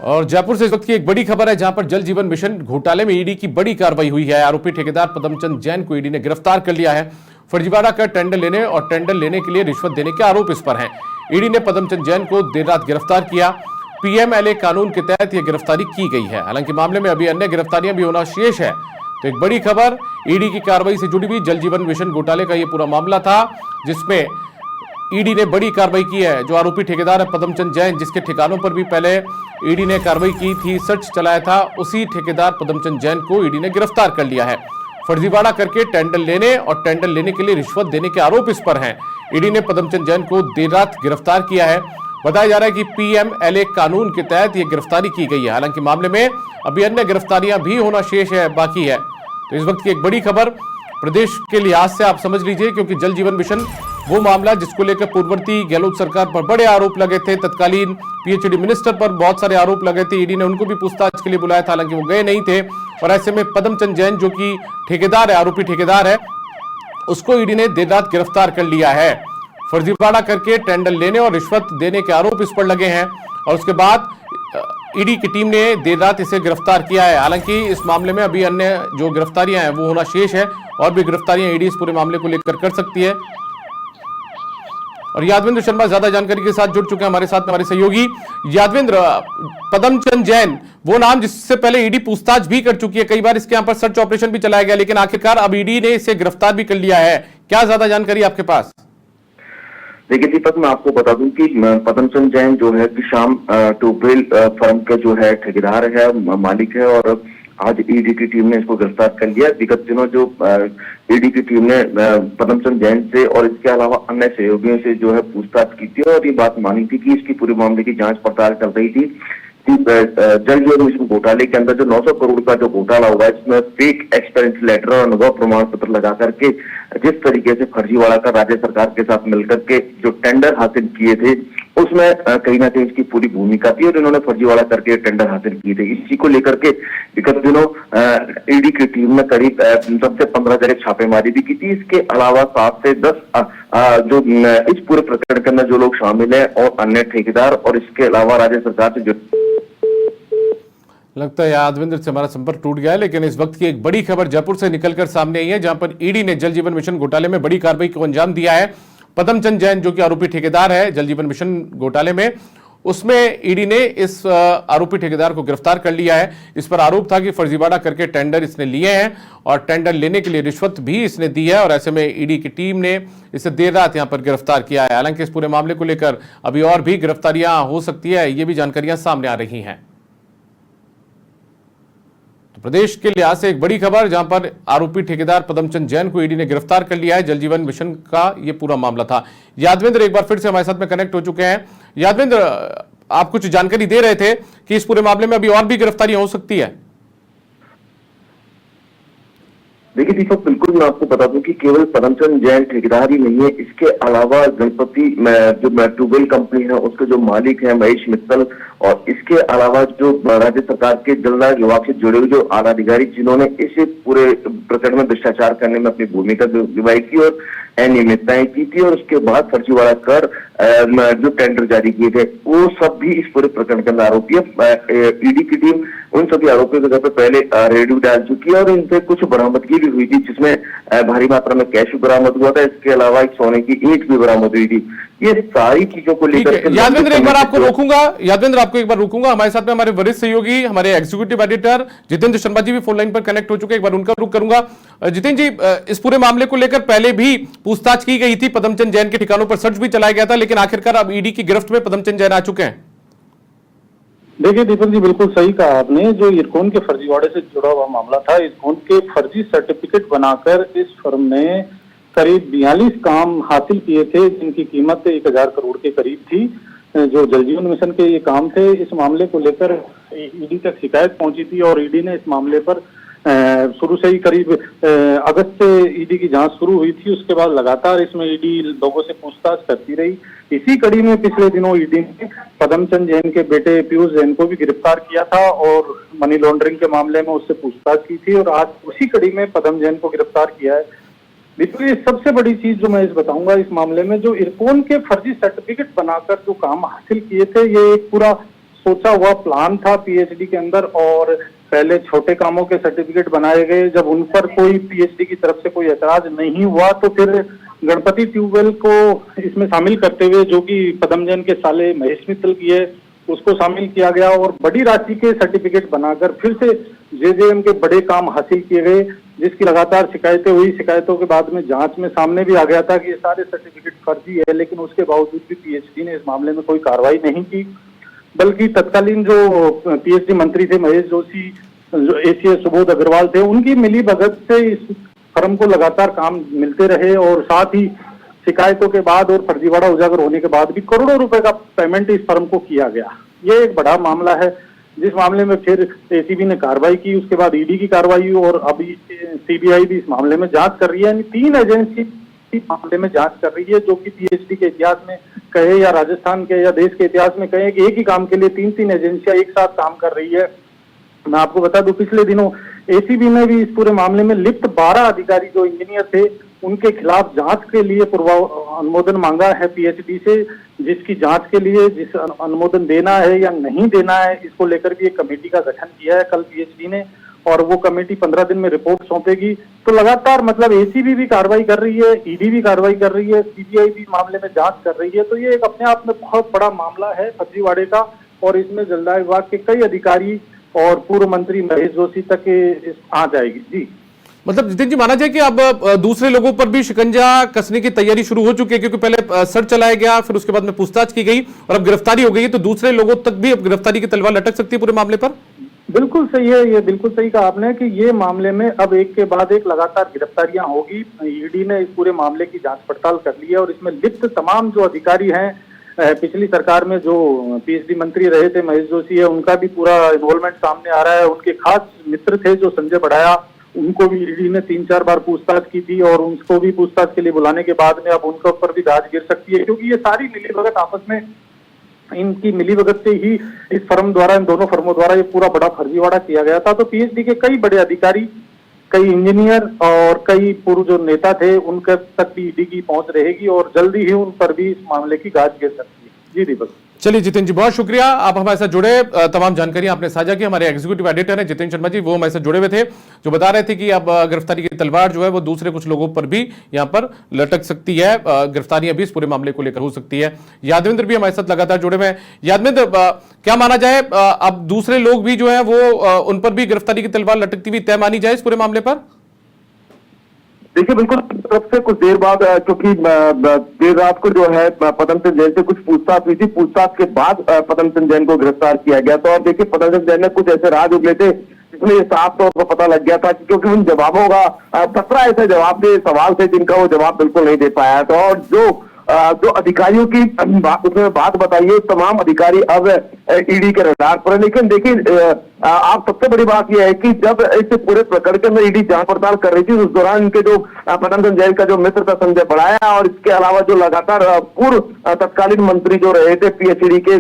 और जयपुर से इस वक्त की एक बड़ी खबर है, जहां पर जल जीवन मिशन घोटाले में ईडी की बड़ी कार्रवाई हुई है। आरोपी ठेकेदार पदमचंद जैन को ईडी ने गिरफ्तार कर लिया है। फर्जीवाड़ा कर टेंडर लेने और टेंडर लेने के लिए रिश्वत देने के आरोप इस पर हैं। ईडी ने पदमचंद जैन को देर रात गिरफ्तार किया। पीएमएलए कानून के तहत यह गिरफ्तारी की गई है। हालांकि मामले में अभी अन्य गिरफ्तारियां भी होना शेष है। तो एक बड़ी खबर ईडी की कार्रवाई से जुड़ी हुई जल जीवन मिशन घोटाले का यह पूरा मामला था, जिसमें ईडी ने बड़ी कार्रवाई की है। जो आरोपी ठेकेदार है पदमचंद जैन, जिसके ठिकानों पर भी पहले ईडी ने कार्रवाई की थी, सर्च चलाया था, उसी ठेकेदार पदमचंद जैन को ईडी ने गिरफ्तार कर लिया है। फर्जीवाड़ा करके टेंडर लेने और टेंडर लेने के लिए रिश्वत देने के आरोप इस पर हैं। ईडी ने पदमचंद जैन को देर रात गिरफ्तार किया है। बताया जा रहा है कि पीएमएलए कानून के तहत यह गिरफ्तारी की गई है। हालांकि मामले में अभी अन्य गिरफ्तारियां भी होना शेष है, बाकी है। तो इस वक्त की एक बड़ी खबर प्रदेश के लिहाज से आप समझ लीजिए, क्योंकि जल जीवन मिशन वो मामला जिसको लेकर पूर्ववर्ती गहलोत सरकार पर बड़े आरोप लगे थे। तत्कालीन पीएचडी मिनिस्टर पर बहुत सारे आरोप लगे थे। ईडी ने उनको भी पूछताछ के लिए बुलाया था, हालांकि वो गए नहीं थे। और ऐसे में पदमचंद जैन, जो कि ठेकेदार है, आरोपी ठेकेदार है, उसको ईडी ने देर रात गिरफ्तार कर लिया है। फर्जीवाड़ा करके टेंडर लेने और रिश्वत देने के आरोप इस पर लगे हैं। और उसके बाद ईडी की टीम ने देर रात इसे गिरफ्तार किया है। हालांकि इस मामले में अभी अन्य जो गिरफ्तारियां हैं वो होना शेष है, और भी गिरफ्तारियां ईडी इस पूरे मामले को लेकर कर सकती है। और यादवेंद्र शर्मा ज्यादा जानकारी के साथ जुड़ चुके हैं हमारे साथ, हमारे सहयोगी। यादवेंद्र, पदमचंद जैन वो नाम जिससे पहले ईडी पूछताछ भी कर चुकी है, कई बार इसके यहाँ पर सर्च ऑपरेशन भी चलाया गया, लेकिन आखिरकार अब ईडी ने इसे गिरफ्तार भी कर लिया है। क्या ज्यादा जानकारी आपके पास? देखिए दीपक, मैं आपको बता दूं कि पदमचंद जैन जो है कि शाम ट्यूबवेल फर्म के जो है ठेकेदार है, मालिक है, और आज ईडी की टीम ने इसको गिरफ्तार कर लिया। विगत दिनों जो ईडी की टीम ने पदमचंद जैन से और इसके अलावा अन्य सहयोगियों से जो है पूछताछ की थी, और ये बात मानी थी कि इसकी पूरे मामले की जांच पड़ताल चल रही थी। जल जीवन मिशन घोटाले के अंदर जो 900 करोड़ का जो घोटाला हुआ है, इसमें फेक एक्सपीरियंस लेटर और अनुभव प्रमाण पत्र लगा करके जिस तरीके से फर्जीवाड़ा कर राज्य सरकार के साथ मिलकर के जो टेंडर हासिल किए थे, उसमें कहीं ना कहीं इसकी पूरी भूमिका थी, और इन्होंने फर्जीवाड़ा करके टेंडर हासिल किए थे। इसी को लेकर के विगत दिनों ईडी की टीम ने करीब 10 से 15 जगह छापेमारी भी की थी। इसके अलावा 7 से 10 जो इस पूरे प्रकरण के अंदर जो लोग शामिल है और अन्य ठेकेदार, और इसके अलावा राज्य सरकार से जो लगता है यादवेंद्र से हमारा संपर्क टूट गया है। लेकिन इस वक्त की एक बड़ी खबर जयपुर से निकलकर सामने आई है, जहां पर ईडी ने जल जीवन मिशन घोटाले में बड़ी कार्रवाई को अंजाम दिया है। पदमचंद जैन, जो कि आरोपी ठेकेदार है जल जीवन मिशन घोटाले में, उसमें ईडी ने इस आरोपी ठेकेदार को गिरफ्तार कर लिया है। इस पर आरोप था कि फर्जीवाड़ा करके टेंडर इसने लिए हैं और टेंडर लेने के लिए रिश्वत भी इसने दी है। और ऐसे में ईडी की टीम ने इसे देर रात यहां पर गिरफ्तार किया है। हालांकि इस पूरे मामले को लेकर अभी और भी गिरफ्तारियां हो सकती है, ये भी जानकारियां सामने आ रही हैं। प्रदेश के लिहाज से एक बड़ी खबर, जहां पर आरोपी ठेकेदार पदमचंद जैन को ईडी ने गिरफ्तार कर लिया है। जल जीवन मिशन का यह पूरा मामला था। यादवेंद्र एक बार फिर से हमारे साथ में कनेक्ट हो चुके हैं। यादवेंद्र, आप कुछ जानकारी दे रहे थे कि इस पूरे मामले में अभी और भी गिरफ्तारियां हो सकती है। देखिए दीपक, बिल्कुल मैं आपको बता दूं कि केवल पदमचंद जैन ठेकेदार ही नहीं है, इसके अलावा गणपति जो ट्यूबवेल कंपनी है उसके जो मालिक है महेश मित्तल, और इसके अलावा जो राज्य सरकार के जलदाय विभाग से जुड़े हुए जो आला अधिकारी, जिन्होंने इस पूरे प्रकरण में भ्रष्टाचार करने में अपनी भूमिका निभाई थी और अनियमितताएं की थी, और उसके बाद फर्जीवाड़ा कर जो टेंडर जारी किए थे, वो सब भी इस पूरे प्रकरण के अंदर आरोपी है। ईडी की टीम उन सभी आरोपियों के घर पर पहले रेड डाल चुकी है, और इनसे कुछ बरामदगी भी हुई थी, जिसमें भारी मात्रा में कैश भी बरामद हुआ था। इसके अलावा एक सोने की ईंट भी बरामद हुई थी। ये सारी चीजों को लेकर यादवेंद्र एक बार आपको रोकूंगा, यादवेंद्र आपको एक बार रोकूंगा। हमारे साथ में हमारे वरिष्ठ सहयोगी, हमारे एग्जीक्यूटिव एडिटर जितेंद्र शर्मा जी भी फोन लाइन पर कनेक्ट हो चुके हैं। एक बार उनका रुख करूंगा। जितेंद्र जी, इस पूरे मामले को लेकर पहले भी पूछताछ की गई थी, पदमचंद जैन के ठिकानों पर सर्च भी चलाया गया था, लेकिन आखिरकार अब ईडी की गिरफ्त में पदमचंद जैन आ चुके हैं। देखिए दीपक जी, बिल्कुल सही कहा आपने। जो इरकॉन के फर्जीवाड़े से जुड़ा हुआ मामला था, इरकॉन के फर्जी सर्टिफिकेट बनाकर इस फर्म ने करीब 42 काम हासिल किए थे, जिनकी कीमत 1000 करोड़ के करीब थी। जो जल जीवन मिशन के ये काम थे, इस मामले को लेकर ईडी तक शिकायत पहुंची थी, और ईडी ने इस मामले पर शुरू से ही करीब अगस्त से ईडी की जांच शुरू हुई थी। उसके बाद लगातार इसमें ईडी लोगों से पूछताछ करती रही। इसी कड़ी में पिछले दिनों ईडी ने पदमचंद जैन के बेटे पीयूष जैन को भी गिरफ्तार किया था, और मनी लॉन्ड्रिंग के मामले में उससे पूछताछ की थी, और आज उसी कड़ी में पदम जैन को गिरफ्तार किया है। देखिए, सबसे बड़ी चीज जो मैं इस बताऊंगा इस मामले में, जो इरकॉन के फर्जी सर्टिफिकेट बनाकर जो काम हासिल किए थे, ये एक पूरा सोचा हुआ प्लान था पीएचडी के अंदर, और पहले छोटे कामों के सर्टिफिकेट बनाए गए। जब उन पर कोई पीएचडी की तरफ से कोई ऐतराज नहीं हुआ तो फिर गणपति ट्यूबवेल को इसमें शामिल करते हुए, जो कि पदम जैन के साले महेश मित्तल की है, उसको शामिल किया गया और बड़ी राशि के सर्टिफिकेट बनाकर फिर से जेजेएम के बड़े काम हासिल किए गए, जिसकी लगातार शिकायतें हुई। शिकायतों के बाद में जांच में सामने भी आ गया था कि ये सारे सर्टिफिकेट फर्जी है, लेकिन उसके बावजूद भी पीएचडी ने इस मामले में कोई कार्रवाई नहीं की, बल्कि तत्कालीन जो पीएचडी मंत्री थे महेश जोशी, जो एसीएस सुबोध अग्रवाल थे, उनकी मिली भगत से इस फर्म को लगातार काम मिलते रहे और साथ ही शिकायतों के बाद और फर्जीवाड़ा उजागर होने के बाद भी करोड़ों रुपए का पेमेंट इस फर्म को किया गया। ये एक बड़ा मामला है, जिस मामले में फिर एसीबी ने कार्रवाई की, उसके बाद ईडी की कार्रवाई हुई और अभी सीबीआई भी इस मामले में जांच कर रही है। यानी 3 एजेंसी इस मामले में जांच कर रही है, जो कि पीएचडी के इतिहास में कहे या राजस्थान के या देश के इतिहास में कहे कि एक ही काम के लिए 3-3 एजेंसियां एक साथ काम कर रही है। मैं आपको बता दूं, पिछले दिनों एसीबी ने भी इस पूरे मामले में लिप्त 12 अधिकारी जो इंजीनियर थे, उनके खिलाफ जांच के लिए अनुमोदन मांगा है पीएचडी से, जिसकी जांच के लिए जिस अनुमोदन देना है या नहीं देना है, इसको लेकर भी एक कमेटी का गठन किया है कल पीएचडी ने, और वो कमेटी 15 दिन में रिपोर्ट सौंपेगी। तो लगातार मतलब एसीबी भी कार्रवाई कर रही है, ईडी भी कार्रवाई कर रही है, सीबीआई भी मामले में जांच कर रही है। तो ये एक अपने आप में बहुत बड़ा मामला है फर्जीवाड़े का, और इसमें जलदाय विभाग के कई अधिकारी और पूर्व मंत्री महेश जोशी तक आ जाएगी। जी, मतलब जितिन जी, माना जाए कि अब दूसरे लोगों पर भी शिकंजा कसने की तैयारी शुरू हो चुकी है, क्योंकि पहले सर्च चलाया गया, फिर उसके बाद में पूछताछ की गई और अब गिरफ्तारी हो गई है, तो दूसरे लोगों तक भी अब गिरफ्तारी की तलवार लटक सकती है पूरे मामले पर। बिल्कुल सही है, ये बिल्कुल सही कहा आपने कि ये मामले में अब एक के बाद एक लगातार गिरफ्तारियां होगी। ईडी ने इस पूरे मामले की जांच पड़ताल कर ली है और इसमें लिप्त तमाम जो अधिकारी हैं, पिछली सरकार में जो पीएचडी मंत्री रहे थे महेश जोशी है, उनका भी पूरा इन्वॉल्वमेंट सामने आ रहा है। उनके खास मित्र थे जो संजय बढ़ाया, उनको भी ईडी ने 3-4 बार पूछताछ की थी और उनको भी पूछताछ के लिए बुलाने के बाद में अब उनके ऊपर भी दाज गिर सकती है, क्योंकि ये सारी मिलीभगत आपस में, इनकी मिलीभगत से ही इस फर्म द्वारा, इन दोनों फर्मों द्वारा ये पूरा बड़ा फर्जीवाड़ा किया गया था। तो पीएचडी के कई बड़े अधिकारी, कई इंजीनियर और कई पूर्व जो नेता थे, उनके तक भी ईडी की पहुंच रहेगी और जल्दी ही उन पर भी इस मामले की गाज गिर सकती है। जी दीपक। चलिए जितिन जी, बहुत शुक्रिया, आप हमारे साथ जुड़े, तमाम जानकारी आपने साझा की। हमारे एग्जीक्यूटिव एडिटर हैं जितिन शर्मा जी, वो हमारे साथ जुड़े हुए थे, जो बता रहे थे कि अब गिरफ्तारी की तलवार जो है वो दूसरे कुछ लोगों पर भी यहां पर लटक सकती है, गिरफ्तारियां भी इस पूरे मामले को लेकर हो सकती है। यादवेंद्र भी हमारे साथ लगातार जुड़े हुए हैं। यादवेंद्र, क्या माना जाए, अब दूसरे लोग भी जो है वो उन पर भी गिरफ्तारी की तलवार लटकती हुई तय मानी जाए इस पूरे मामले पर? देखिए, बिल्कुल तरफ से कुछ देर बाद, क्योंकि देर रात को जो है पदम चंद जैन से कुछ पूछताछ हुई थी, पूछताछ के बाद पदम चंद जैन को गिरफ्तार किया गया। तो और देखिए, पदम चंद जैन ने कुछ ऐसे राज उगले थे जिसमें ये साफ तौर पर पता लग गया था, क्योंकि उन जवाबों का 17 ऐसे जवाब थे, सवाल थे जिनका वो जवाब बिल्कुल नहीं दे पाया था। और जो अधिकारियों की उसमें बात बताई है, तमाम अधिकारी अब ईडी के रडार पर है। लेकिन देखिए, आप सबसे बड़ी बात यह है कि जब इस पूरे प्रकरण के अंदर ईडी जांच पड़ताल कर रही थी, उस दौरान इनके जो पदम चंद जैन का जो मित्र था संजय बढ़ाया, और इसके अलावा जो लगातार पूर्व तत्कालीन मंत्री जो रहे थे पीएचडी के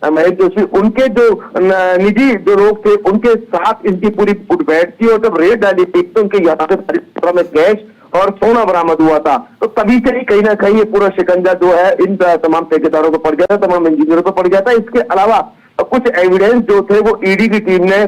महेश जोशी, उनके जो निजी जो लोग थे, उनके साथ इनकी पूरी उठबैठ थी। और जब रेड डाली तो उनके यहाँ से में कैश और सोना बरामद हुआ था, तो तभी से ही कहीं ना कहीं ये पूरा शिकंजा जो है इन तमाम ठेकेदारों को पड़ गया था, तमाम इंजीनियरों को पड़ गया था। इसके अलावा कुछ एविडेंस जो थे वो ईडी की टीम ने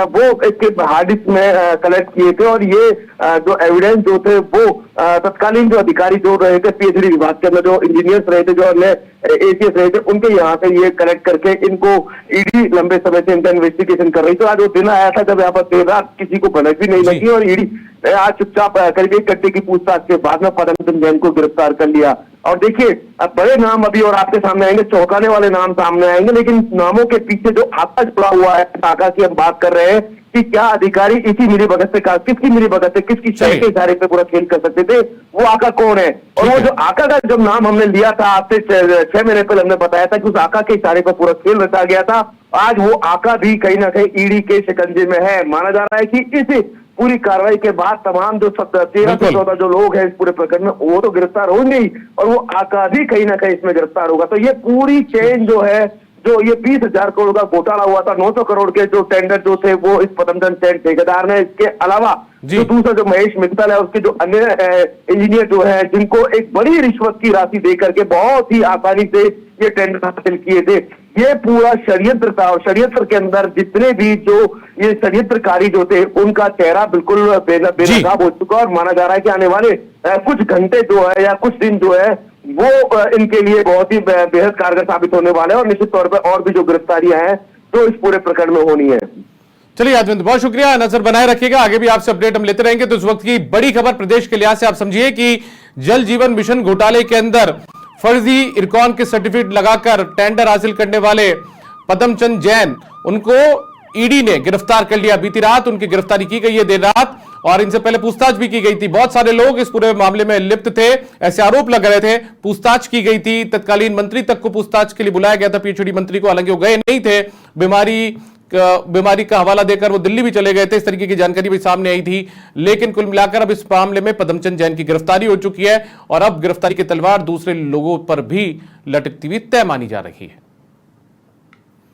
वो इसके हार्ड डिस्क में कलेक्ट किए थे, और ये जो एविडेंस जो थे वो तत्कालीन जो अधिकारी जो रहे थे पीएचडी विभाग के अंदर, जो इंजीनियर्स रहे थे, जो अन्य एसीएस रहे थे, उनके यहाँ से ये कलेक्ट करके इनको ईडी लंबे समय से इनका इन्वेस्टिगेशन कर रही। तो आज वो दिन आया था जब यहाँ पर देर रात किसी को भनक भी नहीं लगी और ईडी आज चुपचाप करीब 1 घंटे की पूछताछ के बाद में पदम चंद जैन को गिरफ्तार कर लिया। और देखिए, अब बड़े नाम अभी और आपके सामने आएंगे, चौंकाने वाले नाम सामने आएंगे, लेकिन नामों के पीछे जो आका जुड़ा हुआ है, आका की हम बात कर रहे हैं कि क्या अधिकारी इसी मिलीभगत से, किसकी मिलीभगत से, किसकी शय के इशारे पे पूरा खेल कर सकते थे, वो आका कौन है। और वो जो आका का जब नाम हमने लिया था आपसे 6 महीने पहले, हमने बताया था कि उस आका के इशारे पर पूरा खेल रचा गया था। आज वो आका भी कहीं ना कहीं ईडी के शिकंजे में है। माना जा रहा है कि इस पूरी कार्रवाई के बाद तमाम जो 13 से 14 जो लोग हैं इस पूरे प्रकरण में, वो तो गिरफ्तार होंगे ही, और वो आका भी कहीं ना कहीं इसमें गिरफ्तार होगा। तो ये पूरी चेन जो है, जो ये 20,000 करोड़ का घोटाला हुआ था, 900 करोड़ के जो टेंडर जो थे वो इस पदम चंद जैन ठेकेदार ने, इसके अलावा जो दूसरा जो महेश मित्तल है, उसके जो अन्य इंजीनियर जो है, जिनको एक बड़ी रिश्वत की राशि दे करके बहुत ही आसानी से ये टेंडर हासिल किए थे, ये पूरा षड्यंत्र था और षड्यंत्र के अंदर जितने भी जो ये षड्यंत्रकारी जो थे उनका चेहरा बिल्कुल बेनकाब हो चुका और माना जा रहा है कि आने वाले कुछ घंटे जो है या कुछ दिन जो है वो इनके लिए बहुत ही बेहद कारगर साबित होने वाले हैं और निश्चित तौर पर और भी जो गिरफ्तारियां हैं तो इस पूरे प्रकरण में होनी है। चलिए यादविंद्र, बहुत शुक्रिया, नजर बनाए रखिएगा, आगे भी आपसे अपडेट हम लेते रहेंगे। तो इस वक्त की बड़ी खबर प्रदेश के लिहाज से आप समझिए कि जल जीवन मिशन घोटाले के अंदर फर्जी इरकॉन के सर्टिफिकेट लगाकर टेंडर हासिल करने वाले पदमचंद जैन, उनको ईडी ने गिरफ्तार कर लिया। बीती रात उनकी गिरफ्तारी की गई है, देर रात, और इनसे पहले पूछताछ भी की गई थी। बहुत सारे लोग इस पूरे मामले में लिप्त थे, ऐसे आरोप लग रहे थे। पूछताछ की गई थी, तत्कालीन मंत्री तक को पूछताछ के लिए बुलाया गया था, पीएचडी मंत्री को, हालांकि वो गए नहीं थे, बीमारी का हवाला देकर वो दिल्ली भी चले गए थे, इस तरीके की जानकारी भी सामने आई थी। लेकिन कुल मिलाकर अब इस मामले में पदमचंद जैन की गिरफ्तारी हो चुकी है और अब गिरफ्तारी की तलवार दूसरे लोगों पर भी लटकती हुई तय मानी जा रही है।